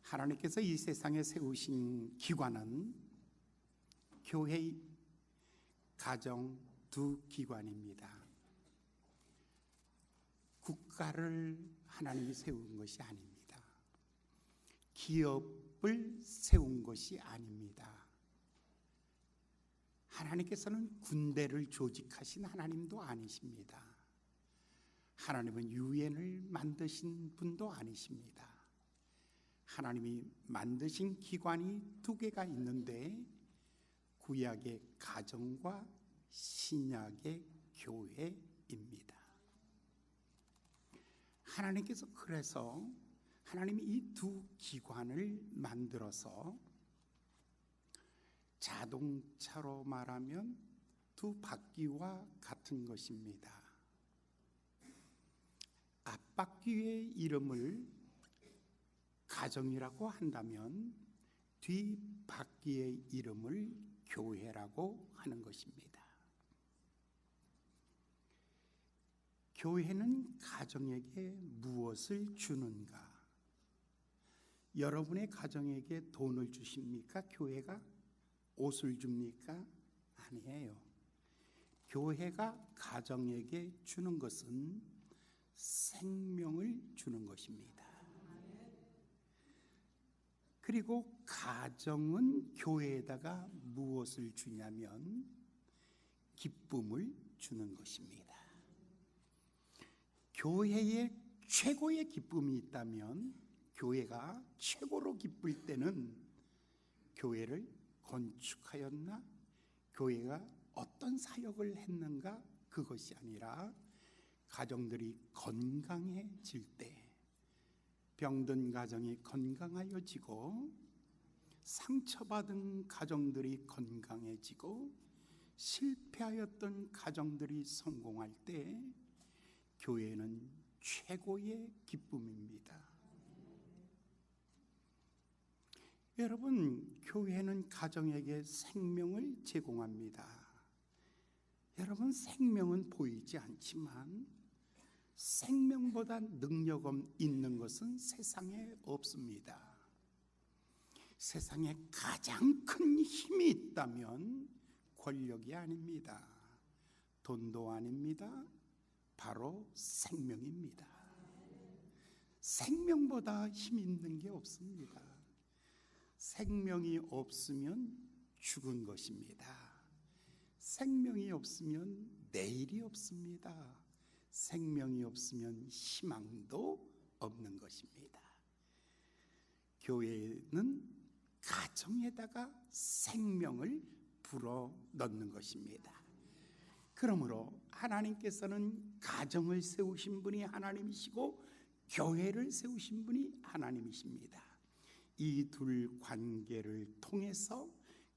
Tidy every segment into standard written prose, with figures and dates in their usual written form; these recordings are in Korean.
하나님께서 이 세상에 세우신 기관은 교회, 가정 두 기관입니다. 국가를 하나님이 세운 것이 아닙니다. 기업을 세운 것이 아닙니다. 하나님께서는 군대를 조직하신 하나님도 아니십니다. 하나님은 유엔을 만드신 분도 아니십니다. 하나님이 만드신 기관이 두 개가 있는데 구약의 가정과 신약의 교회입니다. 하나님께서 그래서 하나님이 이 두 기관을 만들어서 자동차로 말하면 두 바퀴와 같은 것입니다. 앞바퀴의 이름을 가정이라고 한다면 뒷바퀴의 이름을 교회라고 하는 것입니다. 교회는 가정에게 무엇을 주는가? 여러분의 가정에게 돈을 주십니까? 교회가 옷을 줍니까? 아니에요. 교회가 가정에게 주는 것은 생명을 주는 것입니다. 그리고 가정은 교회에다가 무엇을 주냐면 기쁨을 주는 것입니다. 교회에 최고의 기쁨이 있다면, 교회가 최고로 기쁠 때는 교회를 건축하였나, 교회가 어떤 사역을 했는가, 그것이 아니라 가정들이 건강해질 때, 병든 가정이 건강하여지고 상처받은 가정들이 건강해지고 실패하였던 가정들이 성공할 때 교회는 최고의 기쁨입니다. 여러분, 교회는 가정에게 생명을 제공합니다. 여러분, 생명은 보이지 않지만 생명보다 능력 있는 것은 세상에 없습니다. 세상에 가장 큰 힘이 있다면 권력이 아닙니다. 돈도 아닙니다. 바로 생명입니다. 생명보다 힘 있는 게 없습니다. 생명이 없으면 죽은 것입니다. 생명이 없으면 내일이 없습니다. 생명이 없으면 희망도 없는 것입니다. 교회는 가정에다가 생명을 불어 넣는 것입니다. 그러므로 하나님께서는 가정을 세우신 분이 하나님이시고 교회를 세우신 분이 하나님이십니다. 이 둘 관계를 통해서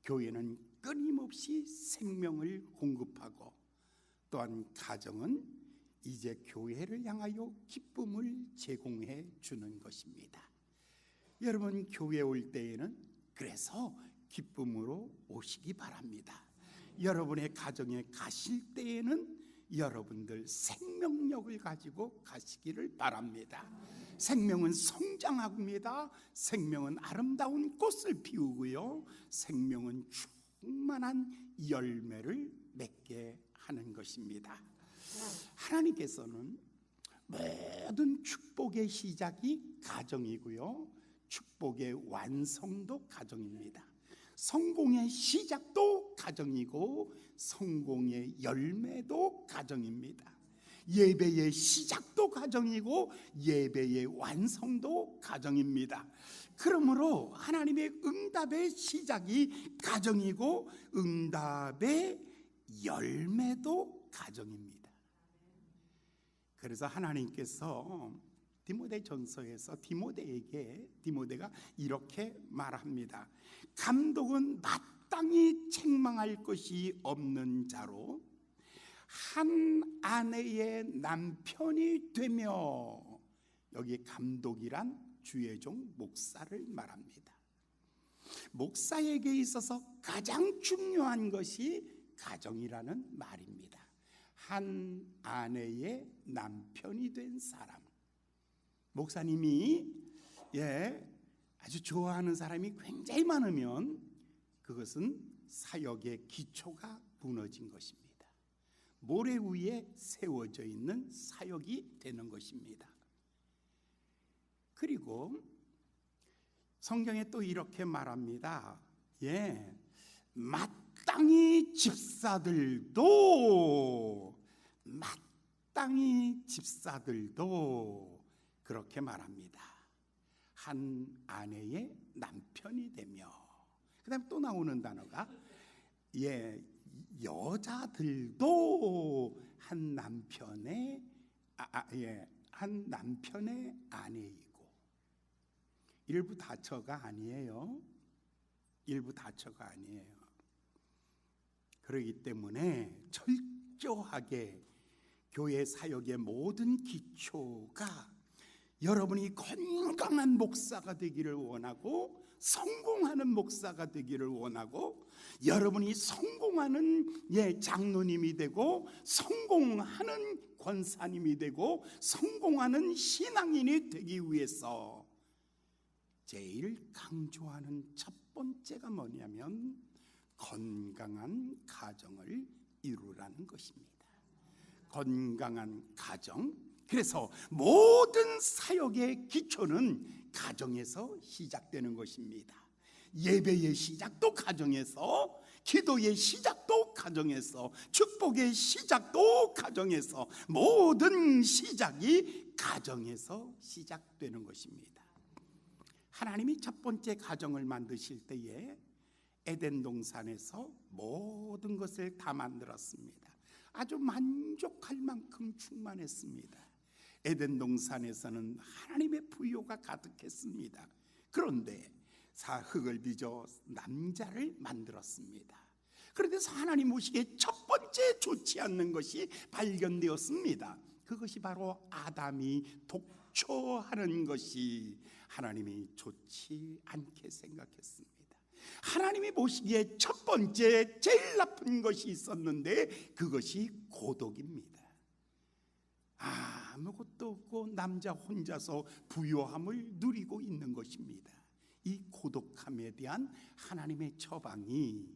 교회는 끊임없이 생명을 공급하고, 또한 가정은 이제 교회를 향하여 기쁨을 제공해 주는 것입니다. 여러분, 교회 올 때에는 그래서 기쁨으로 오시기 바랍니다. 여러분의 가정에 가실 때에는 여러분들 생명력을 가지고 가시기를 바랍니다. 생명은 성장합니다. 생명은 아름다운 꽃을 피우고요, 생명은 충만한 열매를 맺게 하는 것입니다. 하나님께서는 모든 축복의 시작이 가정이고요, 축복의 완성도 가정입니다. 성공의 시작도 가정이고 성공의 열매도 가정입니다. 예배의 시작도 가정이고 예배의 완성도 가정입니다. 그러므로 하나님의 응답의 시작이 가정이고 응답의 열매도 가정입니다. 그래서 하나님께서 디모데전서에서 디모데가 이렇게 말합니다. 감독은 마땅히 책망할 것이 없는 자로 한 아내의 남편이 되며, 여기 감독이란 주의 종 목사를 말합니다. 목사에게 있어서 가장 중요한 것이 가정이라는 말입니다. 한 아내의 남편이 된 사람. 목사님이 아주 좋아하는 사람이 굉장히 많으면 그것은 사역의 기초가 무너진 것입니다. 모래 위에 세워져 있는 사역이 되는 것입니다. 그리고 성경에 또 이렇게 말합니다. 마땅히 집사들도 그렇게 말합니다. 한 아내의 남편이 되며, 그 다음에 또 나오는 단어가 여자들도 한 남편의 아내이고, 일부 다처가 아니에요. 그렇기 때문에 철저하게 교회 사역의 모든 기초가 여러분이 건강한 목사가 되기를 원하고, 성공하는 목사가 되기를 원하고, 여러분이 성공하는 장로님이 되고, 성공하는 권사님이 되고, 성공하는 신앙인이 되기 위해서 제일 강조하는 첫 번째가 뭐냐면 건강한 가정을 이루라는 것입니다. 건강한 가정. 그래서 모든 사역의 기초는 가정에서 시작되는 것입니다. 예배의 시작도 가정에서, 기도의 시작도 가정에서, 축복의 시작도 가정에서, 모든 시작이 가정에서 시작되는 것입니다. 하나님이 첫 번째 가정을 만드실 때에 에덴 동산에서 모든 것을 다 만들었습니다. 아주 만족할 만큼 충만했습니다. 에덴 동산에서는 하나님의 부요가 가득했습니다. 그런데 흙을 빚어 남자를 만들었습니다. 그런데서 하나님 보시기에 첫 번째 좋지 않는 것이 발견되었습니다. 그것이 바로 아담이 독초하는 것이 하나님이 좋지 않게 생각했습니다. 하나님이 보시기에 첫 번째 제일 나쁜 것이 있었는데 그것이 고독입니다. 아무것도 없고 남자 혼자서 부요함을 누리고 있는 것입니다. 이 고독함에 대한 하나님의 처방이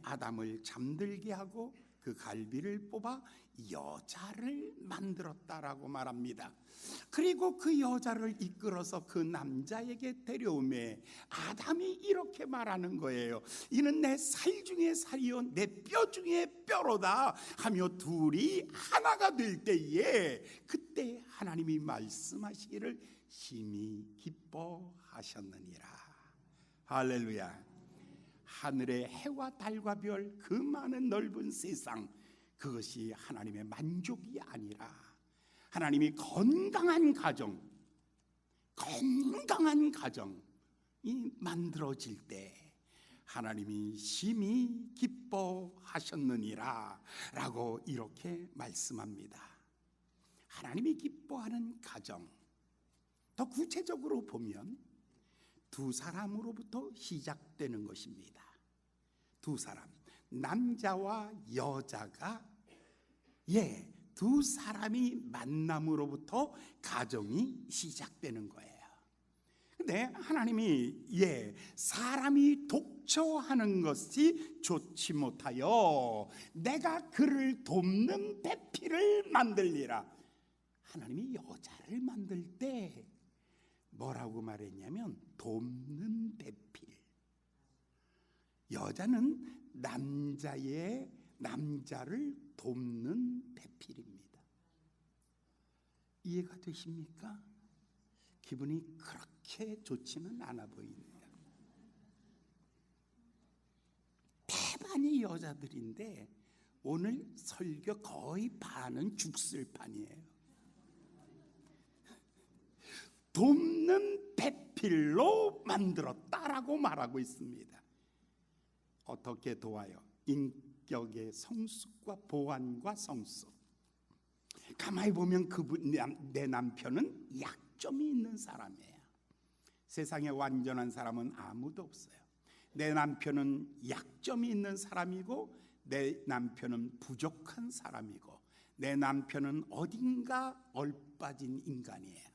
아담을 잠들게 하고 그 갈비를 뽑아 여자를 만들었다라고 말합니다. 그리고 그 여자를 이끌어서 그 남자에게 데려오매 아담이 이렇게 말하는 거예요. 이는 내 살 중에 살이요 내 뼈 중에 뼈로다 하며 둘이 하나가 될 때에 그때 하나님이 말씀하시기를 심히 기뻐하셨느니라. 할렐루야. 하늘의 해와 달과 별 그 많은 넓은 세상, 그것이 하나님의 만족이 아니라 하나님이 건강한 가정이 만들어질 때 하나님이 심히 기뻐하셨느니라 라고 이렇게 말씀합니다. 하나님이 기뻐하는 가정, 더 구체적으로 보면 두 사람으로부터 시작되는 것입니다. 두 사람, 남자와 여자가 두 사람이 만남으로부터 가정이 시작되는 거예요. 근데 하나님이 사람이 독처하는 것이 좋지 못하여 내가 그를 돕는 배필을 만들리라. 하나님이 여자를 만들 때 뭐라고 말했냐면 돕는 배필. 여자는 남자를 돕는 배필입니다. 이해가 되십니까? 기분이 그렇게 좋지는 않아 보입니다. 대반이 여자들인데 오늘 설교 거의 반은 죽슬판이에요. 돕는 배필로 만들었다라고 말하고 있습니다. 어떻게 도와요? 인격의 성숙과 보완과 성숙. 가만히 보면 내 남편은 약점이 있는 사람이에요. 세상에 완전한 사람은 아무도 없어요. 내 남편은 약점이 있는 사람이고, 내 남편은 부족한 사람이고, 내 남편은 어딘가 얼빠진 인간이에요.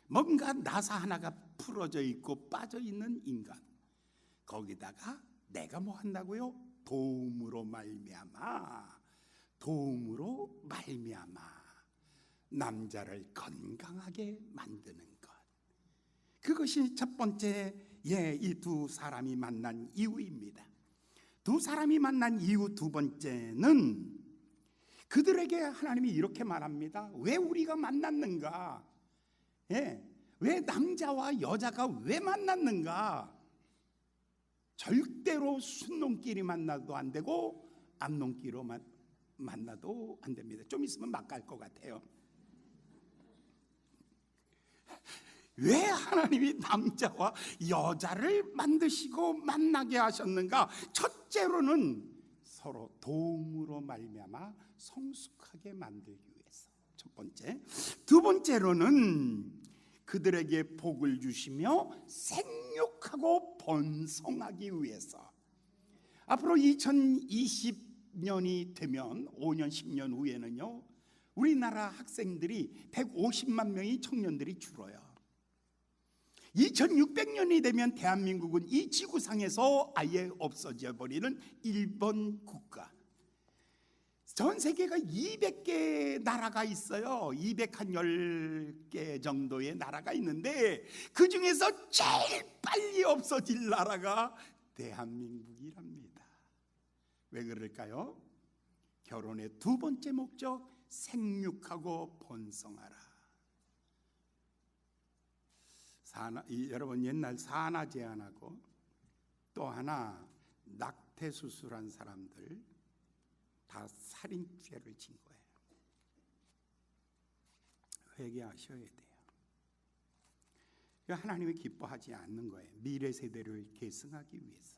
뭔가 나사 하나가 풀어져 있고 빠져 있는 인간, 거기다가 내가 뭐 한다고요? 도움으로 말미암아 남자를 건강하게 만드는 것. 그것이 첫 번째, 이 두 사람이 만난 이유입니다. 두 사람이 만난 이유 두 번째는 그들에게 하나님이 이렇게 말합니다. 왜 우리가 만났는가? 왜 남자와 여자가 왜 만났는가? 절대로 순놈끼리 만나도 안 되고 암놈끼리 만나도 안 됩니다. 좀 있으면 막 갈 것 같아요. 왜 하나님이 남자와 여자를 만드시고 만나게 하셨는가? 첫째로는 서로 도움으로 말미암아 성숙하게 만들기 위해서. 첫 번째. 두 번째로는 그들에게 복을 주시며 생육하고 번성하기 위해서. 앞으로 2020년이 되면 5년 10년 후에는요, 우리나라 학생들이 150만 명의 청년들이 줄어요. 2600년이 되면 대한민국은 이 지구상에서 아예 없어져 버리는 일본 국가. 전 세계가 200개 나라가 있어요. 210개 정도의 나라가 있는데 그 중에서 제일 빨리 없어질 나라가 대한민국이랍니다. 왜 그럴까요? 결혼의 두 번째 목적, 생육하고 번성하라. 여러분 옛날 산하 제한하고 또 하나 낙태 수술한 사람들 다 살인죄를 진 거예요. 회개하셔야 돼요. 하나님이 기뻐하지 않는 거예요. 미래 세대를 계승하기 위해서.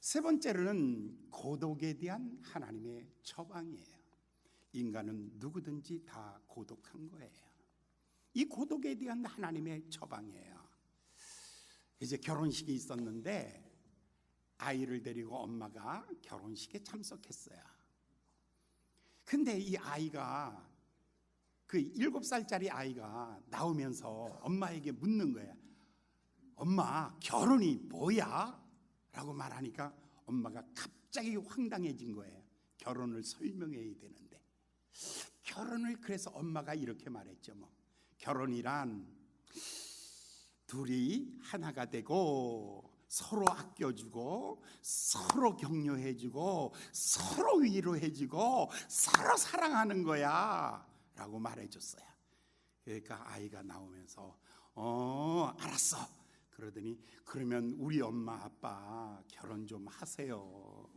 세 번째로는 고독에 대한 하나님의 처방이에요. 인간은 누구든지 다 고독한 거예요. 이 고독에 대한 하나님의 처방이에요. 이제 결혼식이 있었는데 아이를 데리고 엄마가 결혼식에 참석했어요. 근데 이 아이가, 그 7살짜리 아이가 나오면서 엄마에게 묻는 거예요. 엄마, 결혼이 뭐야? 라고 말하니까 엄마가 갑자기 황당해진 거예요. 결혼을 설명해야 되는데. 결혼을 그래서 엄마가 이렇게 말했죠. 결혼이란 둘이 하나가 되고 서로 아껴주고 서로 격려해주고 서로 위로해주고 서로 사랑하는 거야 라고 말해줬어요. 그러니까 아이가 나오면서 알았어. 그러더니 그러면 우리 엄마 아빠 결혼 좀 하세요.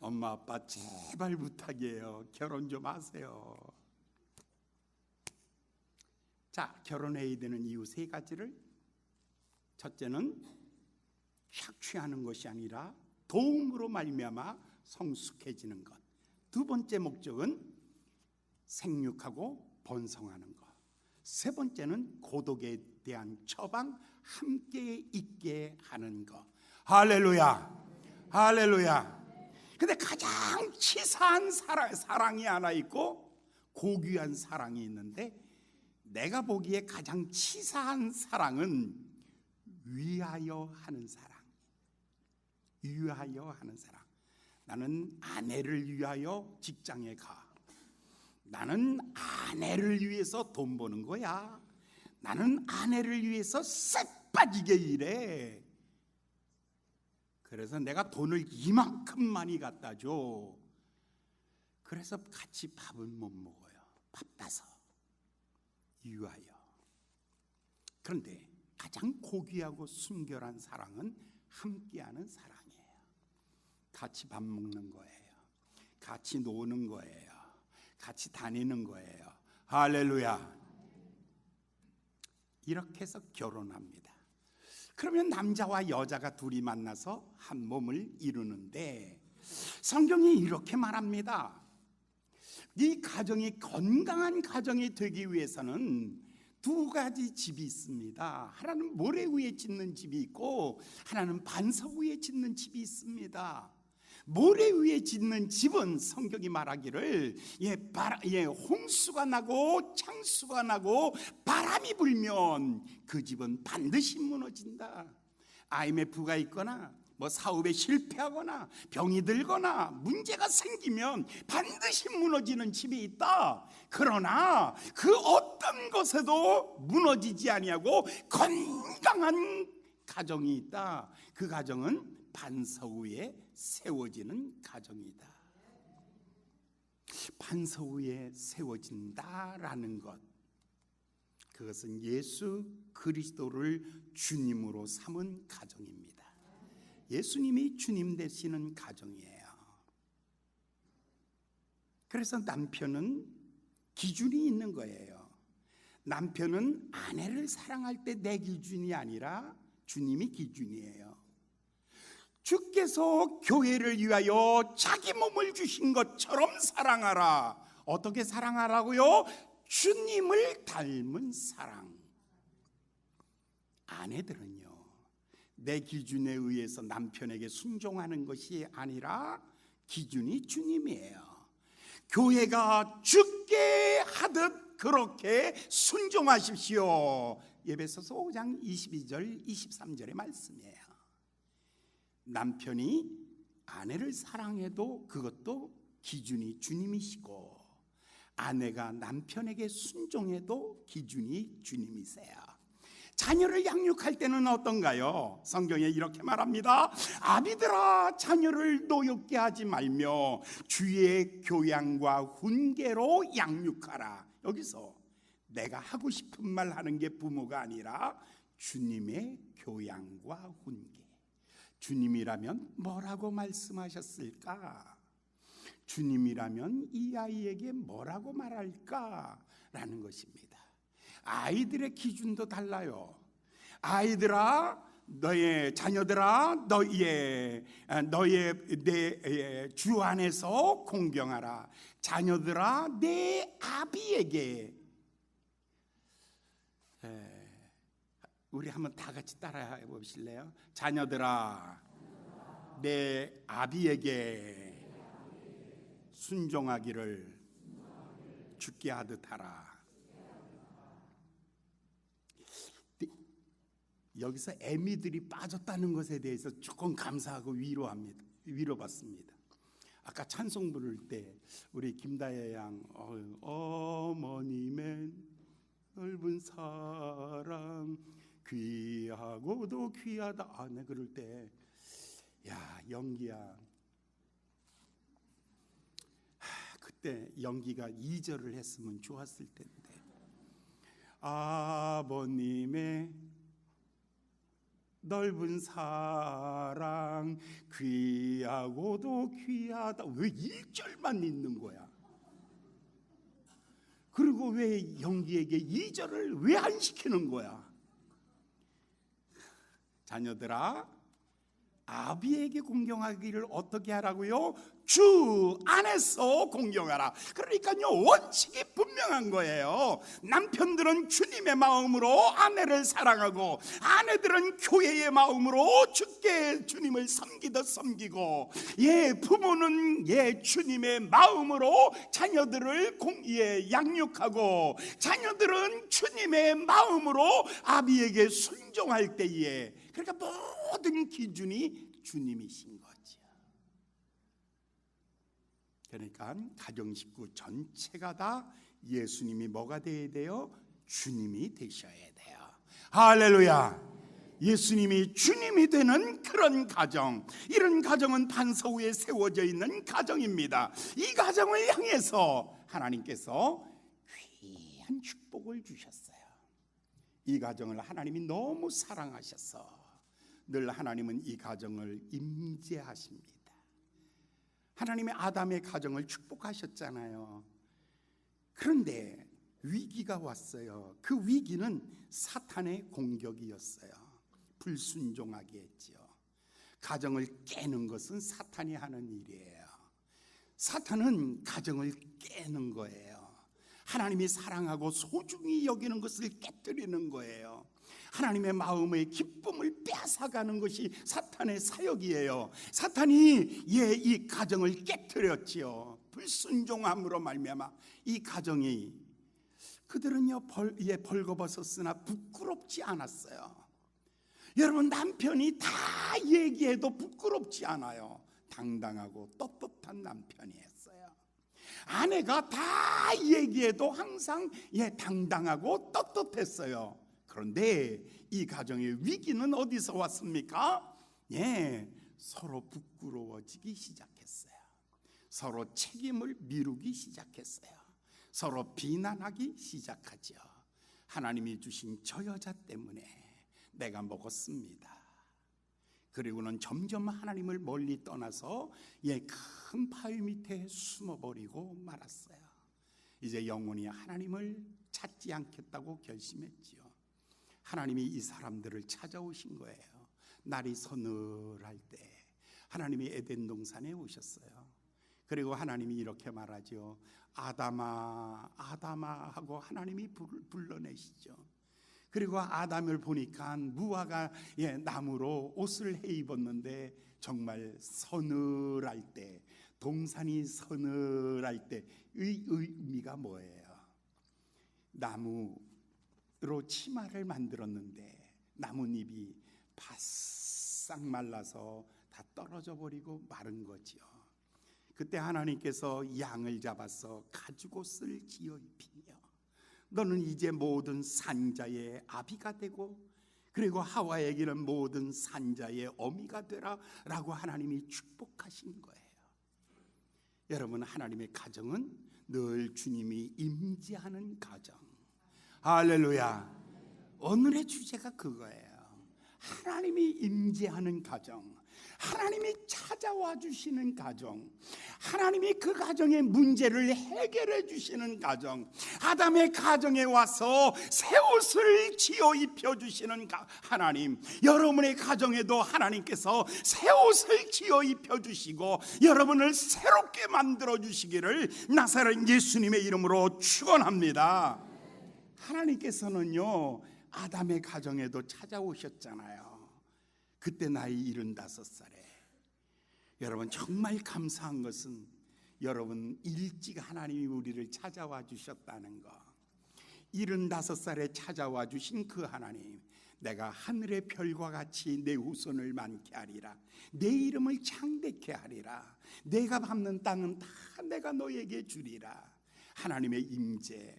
엄마 아빠 제발 부탁이에요. 결혼 좀 하세요. 자, 결혼해야 되는 이유 세 가지를, 첫째는 착취하는 것이 아니라 도움으로 말미암아 성숙해지는 것. 두 번째 목적은 생육하고 번성하는 것. 세 번째는 고독에 대한 처방, 함께 있게 하는 것. 할렐루야, 할렐루야. 근데 가장 치사한 사랑이 하나 있고 고귀한 사랑이 있는데, 내가 보기에 가장 치사한 사랑은 위하여 하는 사랑. 위하여 하는 사랑. 나는 아내를 위하여 직장에 가. 나는 아내를 위해서 돈 버는 거야. 나는 아내를 위해서 쎄 빠지게 일해. 그래서 내가 돈을 이만큼 많이 갖다 줘. 그래서 같이 밥은 못 먹어요. 바빠서. 위하여. 그런데 가장 고귀하고 순결한 사랑은 함께하는 사랑이에요. 같이 밥 먹는 거예요. 같이 노는 거예요. 같이 다니는 거예요. 할렐루야. 이렇게 해서 결혼합니다. 그러면 남자와 여자가 둘이 만나서 한 몸을 이루는데, 성경이 이렇게 말합니다. 이 가정이 건강한 가정이 되기 위해서는 두 가지 집이 있습니다. 하나는 모래 위에 짓는 집이 있고 하나는 반석 위에 짓는 집이 있습니다. 모래 위에 짓는 집은 성경이 말하기를 홍수가 나고 창수가 나고 바람이 불면 그 집은 반드시 무너진다. IMF가 있거나 사업에 실패하거나 병이 들거나 문제가 생기면 반드시 무너지는 집이 있다. 그러나 그 어떤 것에도 무너지지 아니하고 건강한 가정이 있다. 그 가정은 반석 위에 세워지는 가정이다. 반석 위에 세워진다라는 것, 그것은 예수 그리스도를 주님으로 삼은 가정입니다. 예수님이 주님 되시는 가정이에요. 그래서 남편은 기준이 있는 거예요. 남편은 아내를 사랑할 때 내 기준이 아니라 주님이 기준이에요. 주께서 교회를 위하여 자기 몸을 주신 것처럼 사랑하라. 어떻게 사랑하라고요? 주님을 닮은 사랑. 아내들은요, 내 기준에 의해서 남편에게 순종하는 것이 아니라 기준이 주님이에요. 교회가 주께 하듯 그렇게 순종하십시오. 에베소서 5장 22절 23절의 말씀이에요. 남편이 아내를 사랑해도 그것도 기준이 주님이시고, 아내가 남편에게 순종해도 기준이 주님이세요. 자녀를 양육할 때는 어떤가요? 성경에 이렇게 말합니다. 아비들아, 자녀를 노엽게 하지 말며 주의 교양과 훈계로 양육하라. 여기서 내가 하고 싶은 말 하는 게 부모가 아니라 주님의 교양과 훈계. 주님이라면 뭐라고 말씀하셨을까? 주님이라면 이 아이에게 뭐라고 말할까라는 것입니다. 아이들의 기준도 달라요. 아이들아, 너의 자녀들아, 너의 내 주 안에서 공경하라. 자녀들아, 내 아비에게. 우리 한번 다 같이 따라해 보실래요? 자녀들아, 내 아비에게 순종하기를 주께 하듯 하라. 여기서 애미들이 빠졌다는 것에 대해서 조금 감사하고 위로받습니다. 아까 찬송 부를 때 우리 김다혜 양, 어머님의 넓은 사랑 귀하고도 귀하다. 네, 그럴 때, 야, 영기야, 그때 영기가 2절을 했으면 좋았을 텐데. 아버님의 넓은 사랑 귀하고도 귀하다. 왜 1절만 있는 거야? 그리고 왜 영기에게 2절을 왜 안 시키는 거야? 자녀들아, 아비에게 공경하기를 어떻게 하라고요? 주 안에서 공경하라. 그러니까요, 원칙이 분명한 거예요. 남편들은 주님의 마음으로 아내를 사랑하고, 아내들은 교회의 마음으로 주님을 섬기듯 섬기고, 부모는 주님의 마음으로 자녀들을 양육하고, 자녀들은 주님의 마음으로 아비에게 순종할 때에, 그러니까 모든 기준이 주님이신 거죠. 그러니까 가정 식구 전체가 다 예수님이 뭐가 되어야 돼요? 주님이 되셔야 돼요. 할렐루야. 예수님이 주님이 되는 그런 가정, 이런 가정은 반석 위에 세워져 있는 가정입니다. 이 가정을 향해서 하나님께서 귀한 축복을 주셨어요. 이 가정을 하나님이 너무 사랑하셔서 늘 하나님은 이 가정을 임재하십니다. 하나님의 아담의 가정을 축복하셨잖아요. 그런데 위기가 왔어요. 그 위기는 사탄의 공격이었어요. 불순종하게 했지요. 가정을 깨는 것은 사탄이 하는 일이에요. 사탄은 가정을 깨는 거예요. 하나님이 사랑하고 소중히 여기는 것을 깨뜨리는 거예요. 하나님의 마음의 기쁨을 빼앗아가는 것이 사탄의 사역이에요. 사탄이 이 가정을 깨뜨렸지요. 불순종함으로 말미암아 이 가정이, 그들은요 벌거벗었으나 부끄럽지 않았어요. 여러분, 남편이 다 얘기해도 부끄럽지 않아요. 당당하고 떳떳한 남편이었어요. 아내가 다 얘기해도 항상 당당하고 떳떳했어요. 그런데 이 가정의 위기는 어디서 왔습니까? 서로 부끄러워지기 시작했어요. 서로 책임을 미루기 시작했어요. 서로 비난하기 시작하죠. 하나님이 주신 저 여자 때문에 내가 먹었습니다. 그리고는 점점 하나님을 멀리 떠나서 큰 바위 밑에 숨어버리고 말았어요. 이제 영원히 하나님을 찾지 않겠다고 결심했지요. 하나님이 이 사람들을 찾아오신 거예요. 날이 서늘할 때 하나님이 에덴 동산에 오셨어요. 그리고 하나님이 이렇게 말하죠. 아담아, 아담아 하고 하나님이 불러내시죠. 그리고 아담을 보니까 무화과 나무로 옷을 해 입었는데, 정말 서늘할 때, 동산이 서늘할 때의 의미가 뭐예요? 나무로 치마를 만들었는데 나뭇잎이 바싹 말라서 다 떨어져 버리고 마른 거지요. 그때 하나님께서 양을 잡아서 가죽옷을 지어 입히며 너는 이제 모든 산자의 아비가 되고, 그리고 하와에게는 모든 산자의 어미가 되라 라고 하나님이 축복하신 거예요. 여러분, 하나님의 가정은 늘 주님이 임재하는 가정. 할렐루야. 오늘의 주제가 그거예요. 하나님이 임재하는 가정, 하나님이 찾아와 주시는 가정, 하나님이 그 가정의 문제를 해결해 주시는 가정, 아담의 가정에 와서 새 옷을 지어 입혀 주시는 하나님, 여러분의 가정에도 하나님께서 새 옷을 지어 입혀 주시고 여러분을 새롭게 만들어 주시기를 나사렛 예수님의 이름으로 축원합니다. 하나님께서는요 아담의 가정에도 찾아오셨잖아요. 그때 나이 75살에. 여러분, 정말 감사한 것은 여러분 일찍 하나님이 우리를 찾아와 주셨다는 거. 75살에 찾아와 주신 그 하나님, 내가 하늘의 별과 같이 내 후손을 많게 하리라, 내 이름을 창대케 하리라, 내가 밟는 땅은 다 내가 너에게 주리라. 하나님의 임재,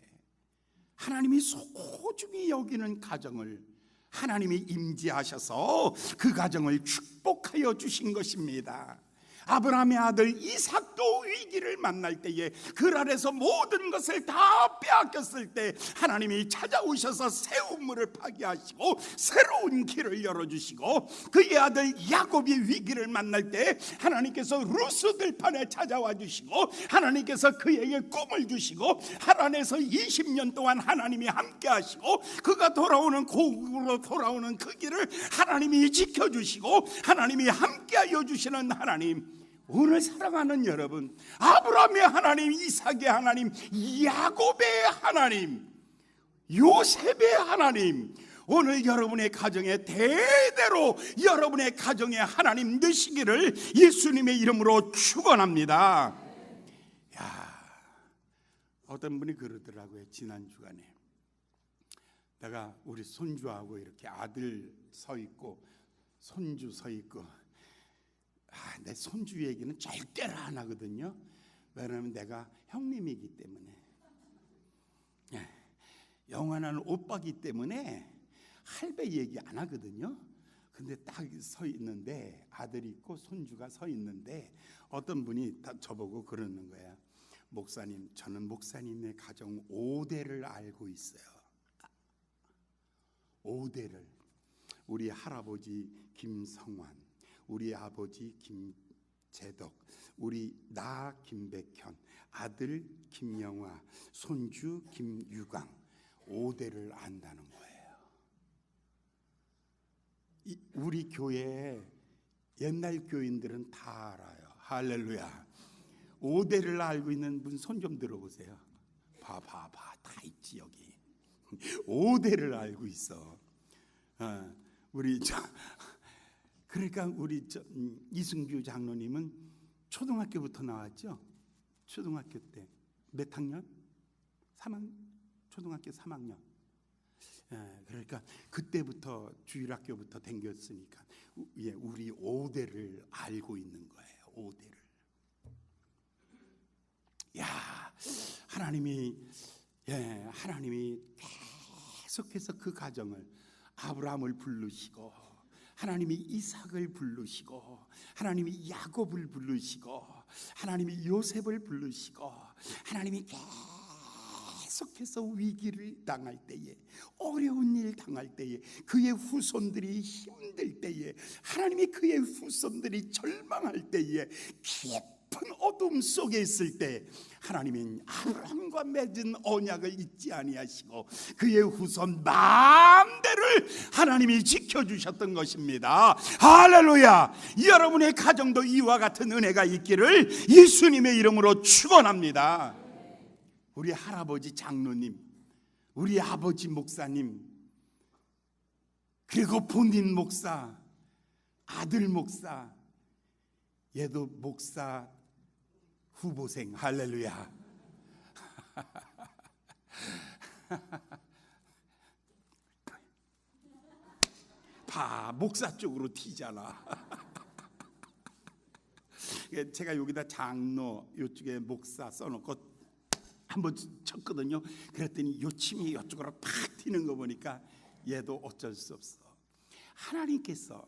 하나님이 소중히 여기는 가정을 하나님이 임재하셔서 그 가정을 축복하여 주신 것입니다. 아브라함의 아들 이삭도 위기를 만날 때에 그 아래서 모든 것을 다 빼앗겼을 때 하나님이 찾아오셔서 새 우물을 파괴하시고 새로운 길을 열어주시고, 그의 아들 야곱이 위기를 만날 때 하나님께서 루스 들판에 찾아와 주시고 하나님께서 그에게 꿈을 주시고 하란에서 20년 동안 하나님이 함께 하시고 그가 돌아오는 고국으로 돌아오는 그 길을 하나님이 지켜주시고 하나님이 함께하여 주시는 하나님, 오늘 사랑하는 여러분, 아브라함의 하나님, 이삭의 하나님, 야곱의 하나님, 요셉의 하나님, 오늘 여러분의 가정에 대대로 여러분의 가정에 하나님 되시기를 예수님의 이름으로 축원합니다. 어떤 분이 그러더라고요. 지난 주간에 내가 우리 손주하고 이렇게 아들 서 있고 손주 서 있고, 내 손주 얘기는 절대로 안 하거든요. 왜냐하면 내가 형님이기 때문에, 영원한 오빠기 때문에 할배 얘기 안 하거든요. 근데 딱 서 있는데 아들이 있고 손주가 서 있는데 어떤 분이 저보고 그러는 거야. 목사님, 저는 목사님의 가정 5대를 알고 있어요. 5대를. 우리 할아버지 김성환, 우리 아버지 김재덕, 우리 나 김백현, 아들 김영화, 손주 김유강, 5대를 안다는 거예요. 우리 교회 옛날 교인들은 다 알아요. 할렐루야. 5대를 알고 있는 분 손 좀 들어보세요. 다 있지 여기. 5대를 알고 있어. 우리 그러니까 우리 이승규 장로님은 초등학교부터 나왔죠. 초등학교 때 몇 학년? 초등학교 3학년. 그러니까 그때부터 주일학교부터 댕겼으니까 우리 5대를 알고 있는 거예요. 5대를. 하나님이 계속해서 그 가정을, 아브라함을 부르시고, 하나님이 이삭을 부르시고, 하나님이 야곱을 부르시고, 하나님이 요셉을 부르시고, 하나님이 계속해서 위기를 당할 때에, 어려운 일 당할 때에, 그의 후손들이 힘들 때에, 하나님이 그의 후손들이 절망할 때에, 깊은 어둠 속에 있을 때 하나님은 아브라함과 맺은 언약을 잊지 아니하시고 그의 후손 만대를 하나님이 지켜주셨던 것입니다. 할렐루야. 여러분의 가정도 이와 같은 은혜가 있기를 예수님의 이름으로 축원합니다. 우리 할아버지 장로님, 우리 아버지 목사님, 그리고 본인 목사, 아들 목사, 얘도 목사 후보생. 할렐루야. 목사 쪽으로 튀잖아. 제가 여기다 장로, 이쪽에 목사 써놓고 한번 쳤거든요. 그랬더니 요침이 이쪽으로 팍 튀는 거 보니까 얘도 어쩔 수 없어. 하나님께서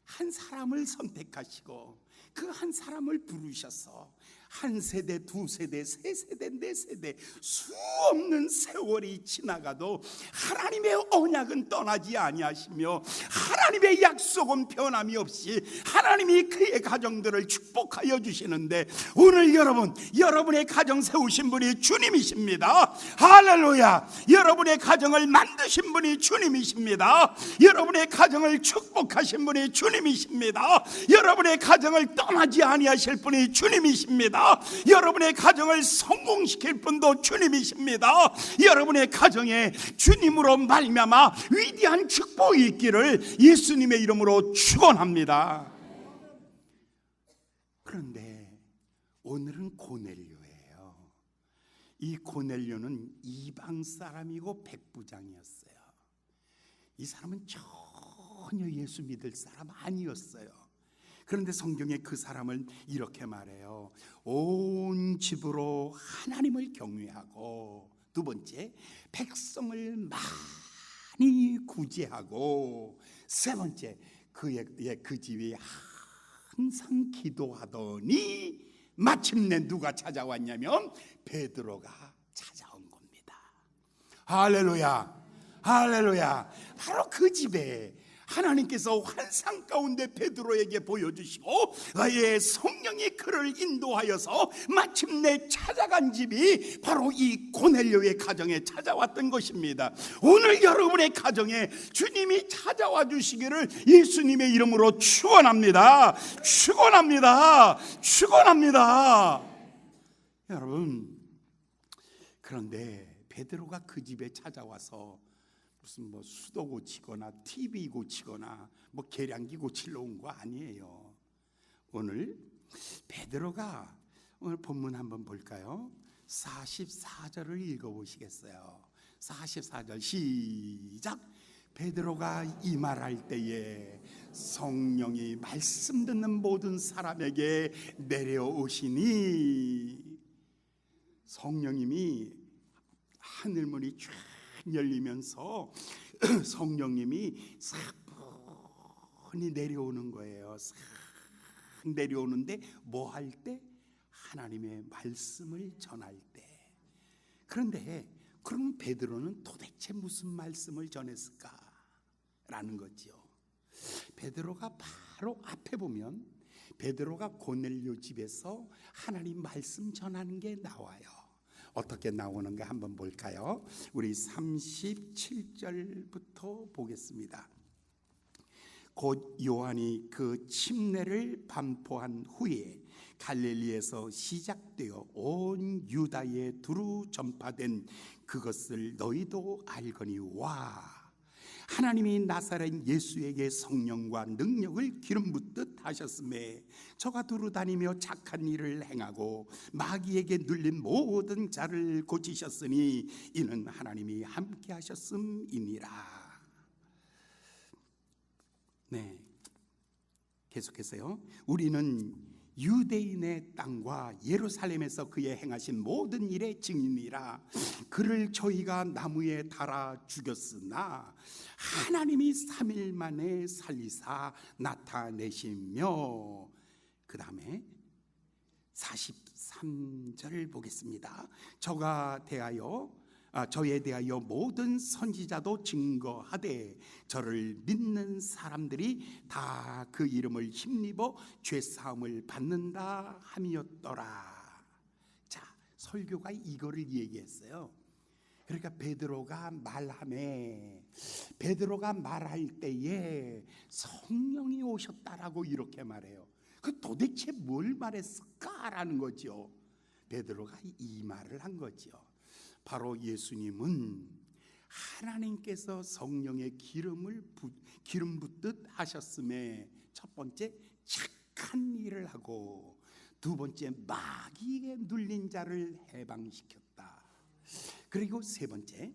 한 사람을 선택하시고 그 한 사람을 부르셔서 한 세대, 두 세대, 세 세대, 네 세대 수없는 세월이 지나가도 하나님의 언약은 떠나지 아니하시며 하나님의 약속은 변함이 없이 하나님이 그의 가정들을 축복하여 주시는데, 오늘 여러분의 가정 세우신 분이 주님이십니다. 할렐루야. 여러분의 가정을 만드신 분이 주님이십니다. 여러분의 가정을 축복하신 분이 주님이십니다. 여러분의 가정을 떠나지 아니하실 분이 주님이십니다. 여러분의 가정을 성공시킬 분도 주님이십니다. 여러분의 가정에 주님으로 말미암아 위대한 축복이 있기를 예수님의 이름으로 축원합니다. 그런데 오늘은 고넬료예요. 이 고넬료는 이방 사람이고 백부장이었어요. 이 사람은 전혀 예수 믿을 사람 아니었어요. 그런데 성경에 그 사람을 이렇게 말해요. 온 집으로 하나님을 경외하고, 두 번째, 백성을 많이 구제하고, 세 번째, 그 집이 항상 기도하더니 마침내 누가 찾아왔냐면 베드로가 찾아온 겁니다. 할렐루야. 할렐루야. 바로 그 집에 하나님께서 환상 가운데 베드로에게 보여주시고 성령이 그를 인도하여서 마침내 찾아간 집이 바로 이 고넬료의 가정에 찾아왔던 것입니다. 오늘 여러분의 가정에 주님이 찾아와 주시기를 예수님의 이름으로 축원합니다. 축원합니다. 축원합니다. 여러분, 그런데 베드로가 그 집에 찾아와서 무슨 수도 고치거나 TV 고치거나 계량기 고치러 온 거 아니에요. 오늘 베드로가, 오늘 본문 한번 볼까요? 44절을 읽어보시겠어요? 44절 시작. 베드로가 이 말할 때에 성령이 말씀 듣는 모든 사람에게 내려오시니, 성령님이 하늘문이 쫙 열리면서 성령님이 사뿐히 내려오는 거예요. 싹 내려오는데 뭐 할 때? 하나님의 말씀을 전할 때. 그런데 그럼 베드로는 도대체 무슨 말씀을 전했을까라는 거죠. 베드로가 바로 앞에 보면 베드로가 고넬료 집에서 하나님 말씀 전하는 게 나와요. 어떻게 나오는가 한번 볼까요? 우리 37절부터 보겠습니다. 곧 요한이 그 침례를 반포한 후에 갈릴리에서 시작되어 온 유다에 두루 전파된 그것을 너희도 알거니와, 하나님이 나사렛 예수에게 성령과 능력을 기름 붓듯 하셨음에 저가 두루 다니며 착한 일을 행하고 마귀에게 눌린 모든 자를 고치셨으니 이는 하나님이 함께 하셨음이니라. 네, 계속해서요. 우리는 유대인의 땅과 예루살렘에서 그의 행하신 모든 일의 증인이라. 그를 저희가 나무에 달아 죽였으나 하나님이 3일 만에 살리사 나타내시며, 그 다음에 43절 보겠습니다. 저에 대하여 모든 선지자도 증거하되 저를 믿는 사람들이 다 그 이름을 힘입어 죄사함을 받는다 함이었더라. 자, 설교가 이거를 얘기했어요. 그러니까 베드로가 말할 때에 성령이 오셨다라고 이렇게 말해요. 그 도대체 뭘 말했을까라는 거죠. 베드로가 이 말을 한 거죠. 바로 예수님은 하나님께서 성령의 기름 붓듯 하셨음에 첫 번째 착한 일을 하고, 두 번째 마귀에 눌린 자를 해방시켰다. 그리고 세 번째,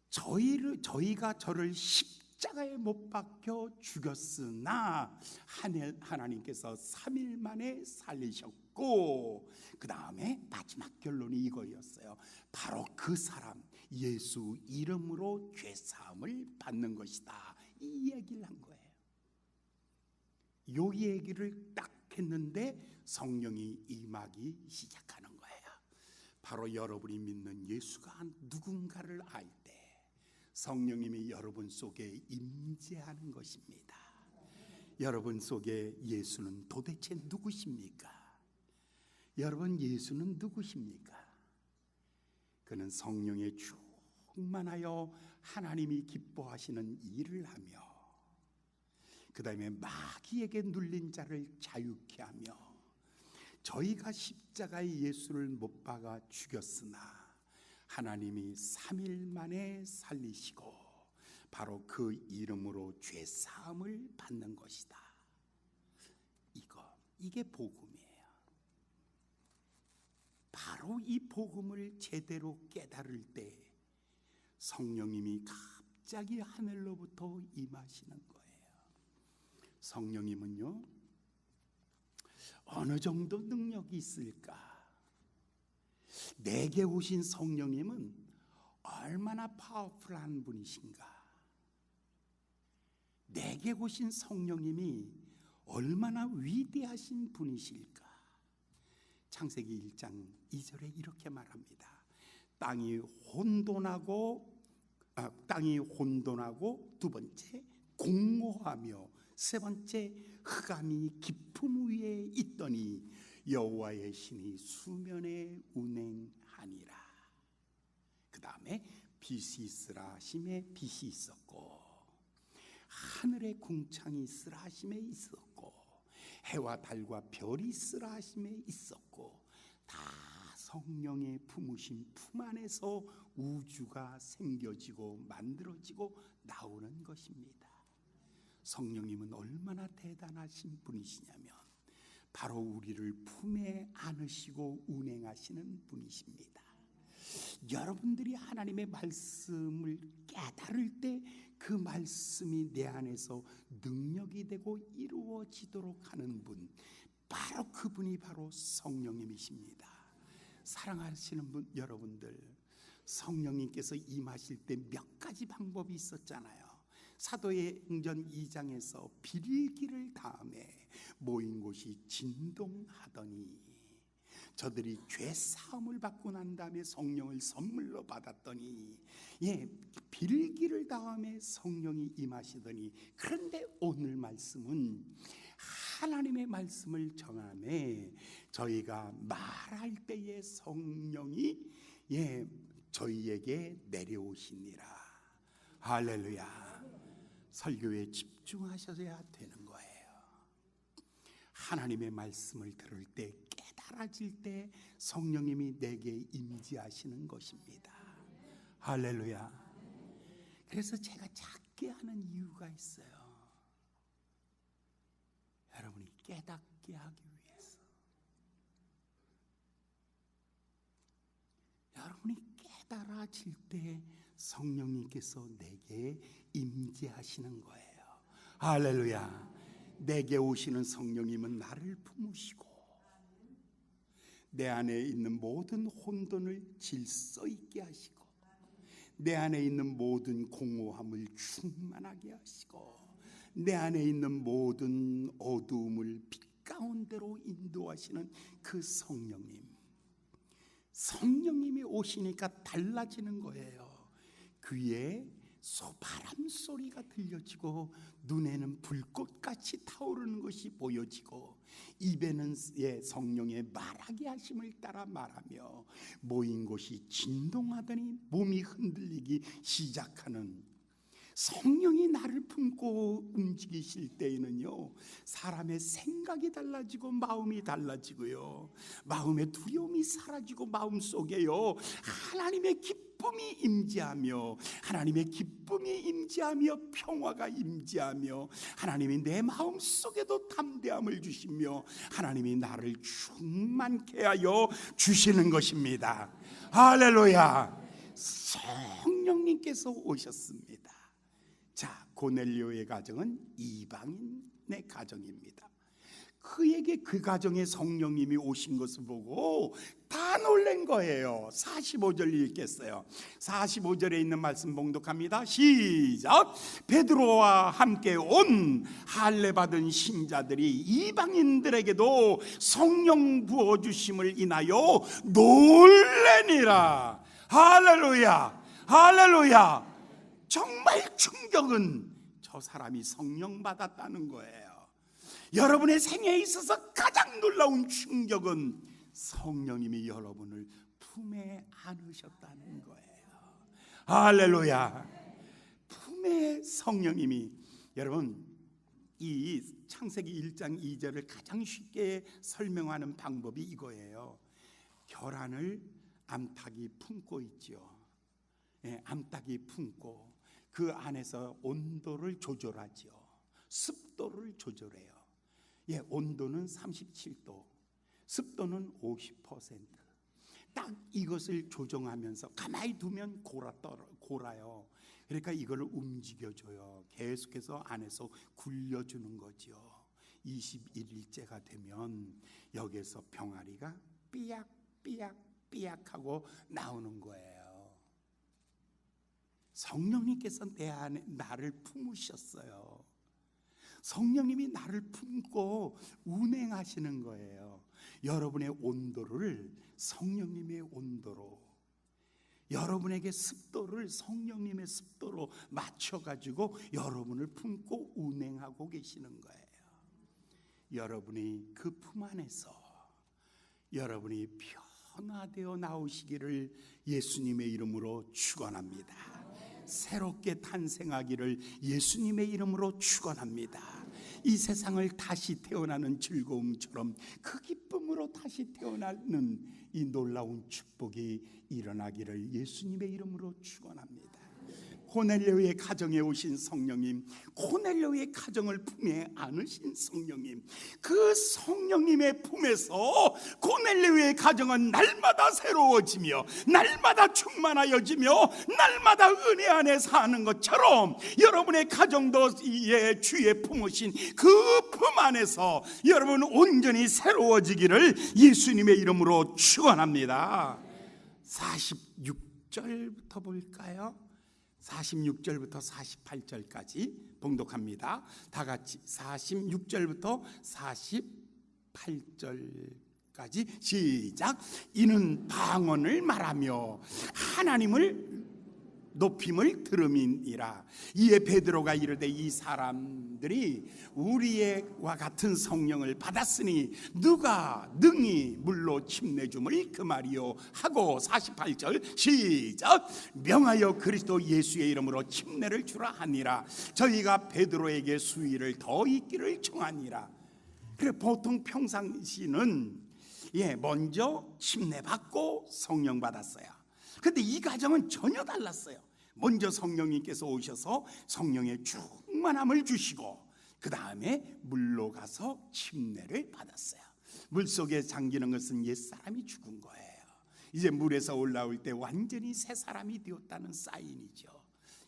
저희가 저를 십자가에 못 박혀 죽였으나 하나님께서 3일 만에 살리셨고, 그 다음에 마지막 결론이 이거였어요. 바로 그 사람 예수 이름으로 죄사함을 받는 것이다. 이 얘기를 한 거예요. 요 얘기를 딱 했는데 성령이 임하기 시작하는 거예요. 바로 여러분이 믿는 예수가 누군가를 알 때 성령님이 여러분 속에 임재하는 것입니다. 여러분 속에 예수는 도대체 누구십니까? 여러분, 예수는 누구십니까? 그는 성령에 충만하여 하나님이 기뻐하시는 일을 하며, 그 다음에 마귀에게 눌린 자를 자유케 하며, 저희가 십자가에 예수를 못 박아 죽였으나 하나님이 3일 만에 살리시고 바로 그 이름으로 죄사함을 받는 것이다. 이게 복음이에요. 바로 이 복음을 제대로 깨달을 때 성령님이 갑자기 하늘로부터 임하시는 거예요. 성령님은요, 어느 정도 능력이 있을까? 내게 오신 성령님은 얼마나 파워풀한 분이신가? 내게 오신 성령님이 얼마나 위대하신 분이실까? 창세기 1장 2절에 이렇게 말합니다. 땅이 혼돈하고 두 번째 공허하며 세 번째 흑암이 깊음 위에 있더니 여호와의 신이 수면에 운행하니라. 그 다음에 빛이 있으라 하심에 빛이 있었고, 하늘에 궁창이 있으라 하심에 있었고, 해와 달과 별이 있으라 하심에 있었고, 다 성령의 품으신 품 안에서 우주가 생겨지고 만들어지고 나오는 것입니다. 성령님은 얼마나 대단하신 분이시냐면 바로 우리를 품에 안으시고 운행하시는 분이십니다. 여러분들이 하나님의 말씀을 깨달을 때 그 말씀이 내 안에서 능력이 되고 이루어지도록 하는 분, 바로 그분이 바로 성령님이십니다. 사랑하시는 분 여러분들, 성령님께서 임하실 때 몇 가지 방법이 있었잖아요. 사도행전 2장에서 비릴기를 다음에 모인 곳이 진동하더니, 저들이 죄 사함을 받고 난 다음에 성령을 선물로 받았더니, 비릴기를 다음에 성령이 임하시더니, 그런데 오늘 말씀은 하나님의 말씀을 전하매 저희가 말할 때에 성령이 저희에게 내려오시니라. 할렐루야. 설교에 집중하셔야 되는 거예요. 하나님의 말씀을 들을 때, 깨달아질 때 성령님이 내게 임재하시는 것입니다. 할렐루야. 그래서 제가 깨닫게 하는 이유가 있어요. 여러분이 깨닫게 하기 위해서. 여러분이 깨달아질 때 성령님께서 내게 임재하시는 거예요. 할렐루야. 내게 오시는 성령님은 나를 품으시고 내 안에 있는 모든 혼돈을 질서 있게 하시고 내 안에 있는 모든 공허함을 충만하게 하시고 내 안에 있는 모든 어두움을 빛 가운데로 인도하시는 그 성령님이 오시니까 달라지는 거예요. 귀에 바람 소리가 들려지고 눈에는 불꽃같이 타오르는 것이 보여지고 입에는 성령의 말하게 하심을 따라 말하며 모인 곳이 진동하더니 몸이 흔들리기 시작하는 성령이 나를 품고 움직이실 때에는요, 사람의 생각이 달라지고 마음이 달라지고요, 마음의 두려움이 사라지고 마음속에요 하나님의 기쁨이 임재하며 하나님의 기쁨이 임재하며 평화가 임재하며 하나님이 내 마음속에도 담대함을 주시며 하나님이 나를 충만케 하여 주시는 것입니다. 할렐루야. 성령님께서 오셨습니다. 자, 고넬료의 가정은 이방인의 가정입니다. 그에게 그 가정에 성령님이 오신 것을 보고 다 놀란 거예요. 45절 읽겠어요. 45절에 있는 말씀 봉독합니다. 시작. 베드로와 함께 온 할례 받은 신자들이 이방인들에게도 성령 부어주심을 인하여 놀래니라. 할렐루야. 할렐루야. 정말 충격은 저 사람이 성령 받았다는 거예요. 여러분의 생애에 있어서 가장 놀라운 충격은 성령님이 여러분을 품에 안으셨다는 거예요. 할렐루야. 품에 성령님이, 여러분 이 창세기 1장 2절을 가장 쉽게 설명하는 방법이 이거예요. 계란을 암탉이 품고 있죠. 암탉이 품고 그 안에서 온도를 조절하죠. 습도를 조절해요. 온도는 37도, 습도는 50%. 딱 이것을 조정하면서 가만히 두면 골아요. 그러니까 이걸 움직여줘요. 계속해서 안에서 굴려주는 거죠. 21일째가 되면 여기에서 병아리가 삐약하고 나오는 거예요. 성령님께서 내 안에 나를 품으셨어요. 성령님이 나를 품고 운행하시는 거예요. 여러분의 온도를 성령님의 온도로, 여러분에게 습도를 성령님의 습도로 맞춰가지고 여러분을 품고 운행하고 계시는 거예요. 여러분이 그 품 안에서 여러분이 변화되어 나오시기를 예수님의 이름으로 축원합니다. 새롭게 탄생하기를 예수님의 이름으로 축원합니다. 이 세상을 다시 태어나는 즐거움처럼 그 기쁨으로 다시 태어나는 이 놀라운 축복이 일어나기를 예수님의 이름으로 축원합니다. 고넬료의 가정에 오신 성령님, 고넬료의 가정을 품에 안으신 성령님, 그 성령님의 품에서 고넬료의 가정은 날마다 새로워지며 날마다 충만하여지며 날마다 은혜 안에 사는 것처럼 여러분의 가정도 주의 품으신 그 품 안에서 여러분 온전히 새로워지기를 예수님의 이름으로 축원합니다. 46절부터 볼까요? 46절부터 48절까지 봉독합니다. 다 같이 46절부터 48절까지 시작. 이는 방언을 말하며 하나님을 높임을 들음이니라. 이에 베드로가 이르되 이 사람들이 우리와 같은 성령을 받았으니 누가 능히 물로 침내줌을 금하리요 하고 48절 시작. 명하여 그리스도 예수의 이름으로 침례를 주라 하니라. 저희가 베드로에게 수위를 더 있기를 청하니라. 그래, 보통 평상시는 먼저 침례 받고 성령 받았어요. 근데 이 가정은 전혀 달랐어요. 먼저 성령님께서 오셔서 성령의 충만함을 주시고 그 다음에 물로 가서 침례를 받았어요. 물속에 잠기는 것은 옛사람이 죽은 거예요. 이제 물에서 올라올 때 완전히 새 사람이 되었다는 사인이죠.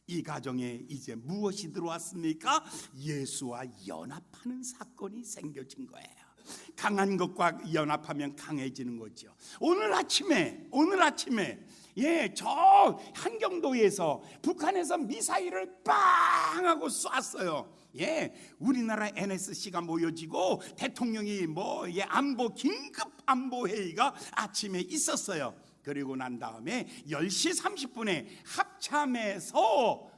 이 가정에 이제 무엇이 들어왔습니까? 예수와 연합하는 사건이 생겨진 거예요. 강한 것과 연합하면 강해지는 거죠. 오늘 아침에 저 한경도에서 북한에서 미사일을 빵 하고 쐈어요. 우리나라 NSC가 모여지고 대통령이 안보 긴급 안보 회의가 아침에 있었어요. 그리고 난 다음에 10시 30분에 합참에서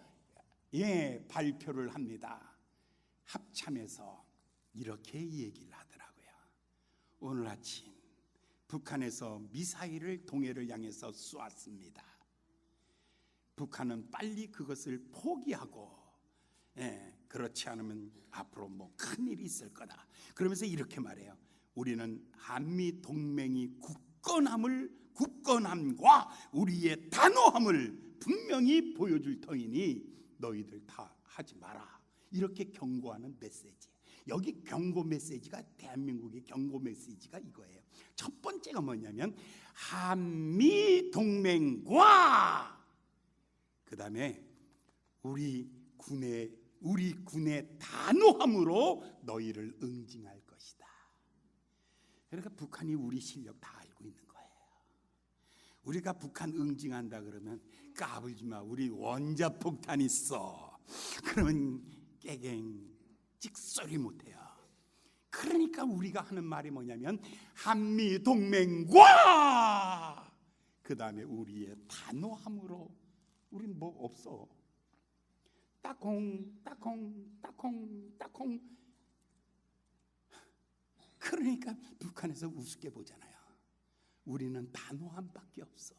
발표를 합니다. 합참에서 이렇게 얘기를 하더라고요. 오늘 아침 북한에서 미사일을 동해를 향해서 쏘았습니다. 북한은 빨리 그것을 포기하고 그렇지 않으면 앞으로 큰일이 있을 거다. 그러면서 이렇게 말해요. 우리는 한미 동맹이 굳건함과 우리의 단호함을 분명히 보여줄 터이니 너희들 다 하지 마라. 이렇게 경고하는 메시지. 여기 경고 메시지가, 대한민국의 경고 메시지가 이거예요. 첫 번째가 뭐냐면 한미 동맹과 그 다음에 우리 군의 단호함으로 너희를 응징할 것이다. 그러니까 북한이 우리 실력 다 알고 있는 거예요. 우리가 북한 응징한다 그러면 까불지 마, 우리 원자폭탄 있어. 그러면 깨갱 찍소리 못해요. 그러니까 우리가 하는 말이 뭐냐면 한미 동맹과 그 다음에 우리의 단호함으로. 우린 없어. 따콩. 그러니까 북한에서 우습게 보잖아요. 우리는 단호함밖에 없어.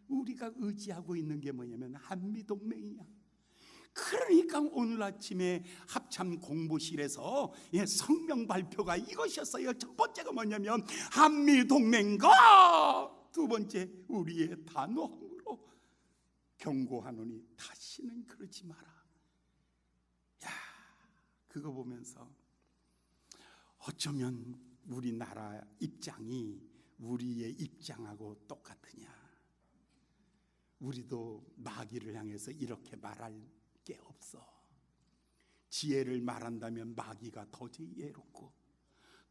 우리가 의지하고 있는 게 뭐냐면 한미동맹이야. 그러니까 오늘 아침에 합참 공보실에서 성명 발표가 이것이었어요. 첫 번째가 뭐냐면 한미동맹과 두 번째 우리의 단호함으로 경고하노니 다시는 그러지 마라. 야, 그거 보면서 어쩌면 우리나라 입장이 우리의 입장하고 똑같으냐. 우리도 마귀를 향해서 이렇게 말할 게 없어. 지혜를 말한다면 마귀가 더 지혜롭고,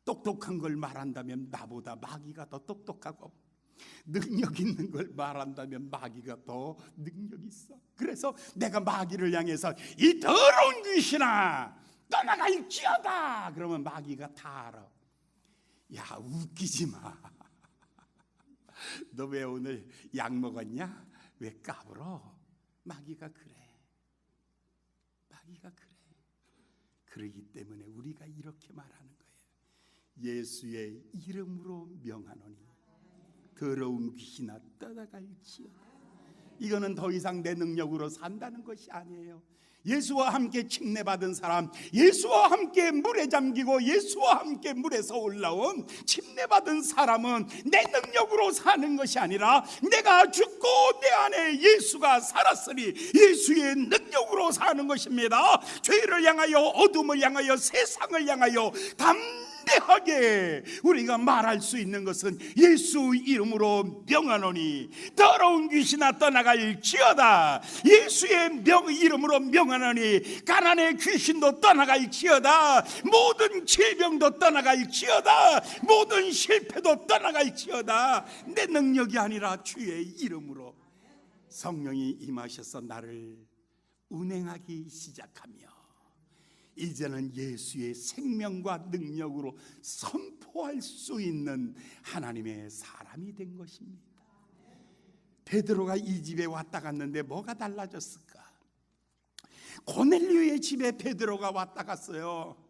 똑똑한 걸 말한다면 나보다 마귀가 더 똑똑하고, 능력 있는 걸 말한다면 마귀가 더 능력 있어. 그래서 내가 마귀를 향해서 이 더러운 귀신아 떠나갈지어다 그러면 마귀가 다 알아. 야, 웃기지 마. 너 왜 오늘 약 먹었냐? 왜 까불어? 마귀가 그래. 마귀가 그래. 그러기 때문에 우리가 이렇게 말하는 거예요. 예수의 이름으로 명하노니 더러운 귀신아 떠나갈지어다. 이거는 더 이상 내 능력으로 산다는 것이 아니에요. 예수와 함께 침례받은 사람, 예수와 함께 물에 잠기고 예수와 함께 물에서 올라온 침례받은 사람은 내 능력으로 사는 것이 아니라 내가 죽고 내 안에 예수가 살았으니 예수의 능력으로 사는 것입니다. 죄를 향하여, 어둠을 향하여, 세상을 향하여 담대하게 우리가 말할 수 있는 것은 예수 이름으로 명하노니 더러운 귀신아 떠나갈지어다. 예수의 이름으로 명하노니 가난의 귀신도 떠나갈지어다. 모든 질병도 떠나갈지어다. 모든 실패도 떠나갈지어다. 내 능력이 아니라 주의 이름으로. 성령이 임하셔서 나를 운행하기 시작하며 이제는 예수의 생명과 능력으로 선포할 수 있는 하나님의 사람이 된 것입니다. 베드로가 이 집에 왔다 갔는데 뭐가 달라졌을까? 고넬료의 집에 베드로가 왔다 갔어요.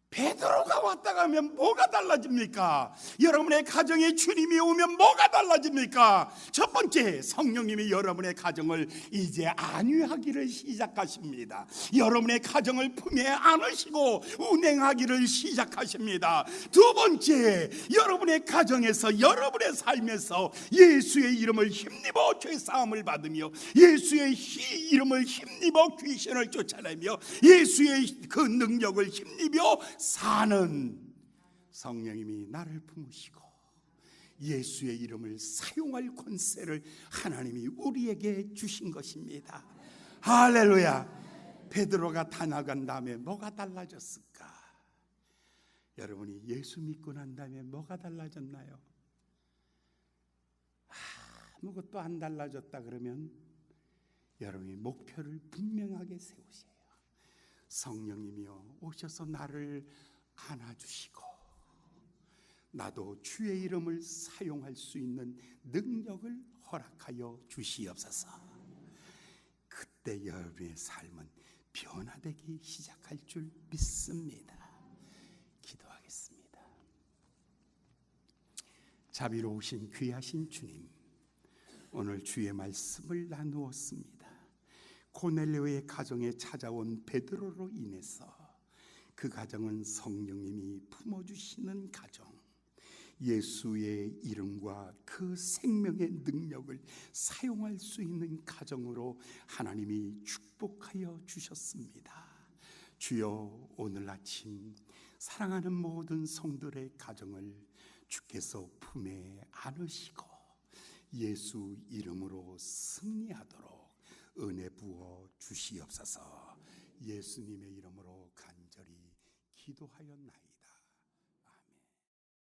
베드로가 왔다 가면 뭐가 달라집니까? 여러분의 가정에 주님이 오면 뭐가 달라집니까? 첫 번째, 성령님이 여러분의 가정을 이제 안위하기를 시작하십니다. 여러분의 가정을 품에 안으시고 운행하기를 시작하십니다. 두 번째, 여러분의 가정에서, 여러분의 삶에서 예수의 이름을 힘입어 죄사함을 받으며, 예수의 이름을 힘입어 귀신을 쫓아내며, 예수의 그 능력을 힘입어 사는 성령님이 나를 품으시고 예수의 이름을 사용할 권세를 하나님이 우리에게 주신 것입니다. 할렐루야. 베드로가 다 나간 다음에 뭐가 달라졌을까? 여러분이 예수 믿고 난 다음에 뭐가 달라졌나요? 아무것도 안 달라졌다 그러면 여러분이 목표를 분명하게 세우세요. 성령님이여 오셔서 나를 안아주시고 나도 주의 이름을 사용할 수 있는 능력을 허락하여 주시옵소서. 그때 여러분의 삶은 변화되기 시작할 줄 믿습니다. 기도하겠습니다. 자비로우신 귀하신 주님, 오늘 주의 말씀을 나누었습니다. 고넬료의 가정에 찾아온 베드로로 인해서 그 가정은 성령님이 품어주시는 가정, 예수의 이름과 그 생명의 능력을 사용할 수 있는 가정으로 하나님이 축복하여 주셨습니다. 주여, 오늘 아침 사랑하는 모든 성들의 가정을 주께서 품에 안으시고 예수 이름으로 승리하도록 은혜 부어 주시옵소서. 예수님의 이름으로 간절히 기도하였나이다.